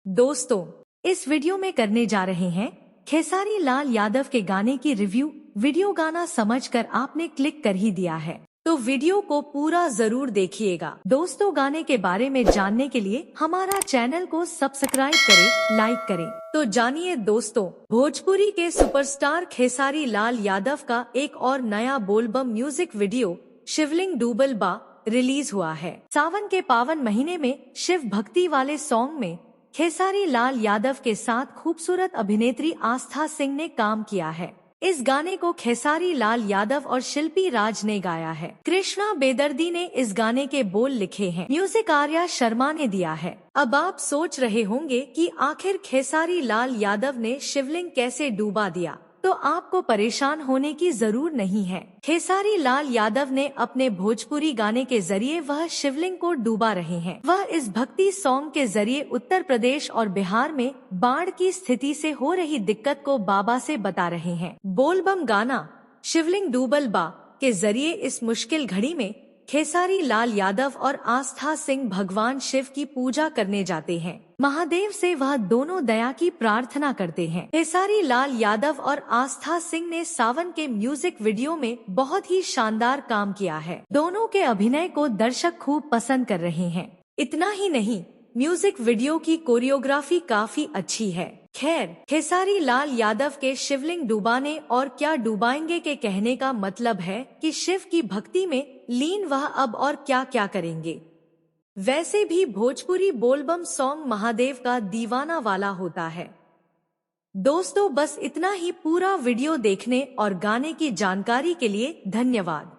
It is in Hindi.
दोस्तों, इस वीडियो में करने जा रहे हैं खेसारी लाल यादव के गाने की रिव्यू। वीडियो गाना समझकर आपने क्लिक कर ही दिया है, तो वीडियो को पूरा जरूर देखिएगा। दोस्तों, गाने के बारे में जानने के लिए हमारा चैनल को सब्सक्राइब करें, लाइक करें। तो जानिए दोस्तों, भोजपुरी के सुपरस्टार खेसारी लाल यादव का एक और नया बोलबम म्यूजिक वीडियो शिवलिंग डूबल बा रिलीज हुआ है। सावन के पावन महीने में शिव भक्ति वाले सॉन्ग में खेसारी लाल यादव के साथ खूबसूरत अभिनेत्री आस्था सिंह ने काम किया है। इस गाने को खेसारी लाल यादव और शिल्पी राज ने गाया है। कृष्णा बेदर्दी ने इस गाने के बोल लिखे हैं। म्यूजिक आर्या शर्मा ने दिया है। अब आप सोच रहे होंगे कि आखिर खेसारी लाल यादव ने शिवलिंग कैसे डूबा दिया, तो आपको परेशान होने की जरूर नहीं है। खेसारी लाल यादव ने अपने भोजपुरी गाने के जरिए वह शिवलिंग को डूबा रहे हैं। वह इस भक्ति सॉन्ग के जरिए उत्तर प्रदेश और बिहार में बाढ़ की स्थिति से हो रही दिक्कत को बाबा से बता रहे हैं। बोलबम गाना शिवलिंग डूबल बा के जरिए इस मुश्किल घड़ी में खेसारी लाल यादव और आस्था सिंह भगवान शिव की पूजा करने जाते हैं। महादेव से वह दोनों दया की प्रार्थना करते हैं। खेसारी लाल यादव और आस्था सिंह ने सावन के म्यूजिक वीडियो में बहुत ही शानदार काम किया है। दोनों के अभिनय को दर्शक खूब पसंद कर रहे हैं। इतना ही नहीं, म्यूजिक वीडियो की कोरियोग्राफी काफी अच्छी है। खैर, खेसारी लाल यादव के शिवलिंग डुबाने और क्या डुबाएंगे के कहने का मतलब है कि शिव की भक्ति में लीन वह अब और क्या क्या करेंगे। वैसे भी भोजपुरी बोलबम सॉन्ग महादेव का दीवाना वाला होता है। दोस्तों, बस इतना ही। पूरा वीडियो देखने और गाने की जानकारी के लिए धन्यवाद।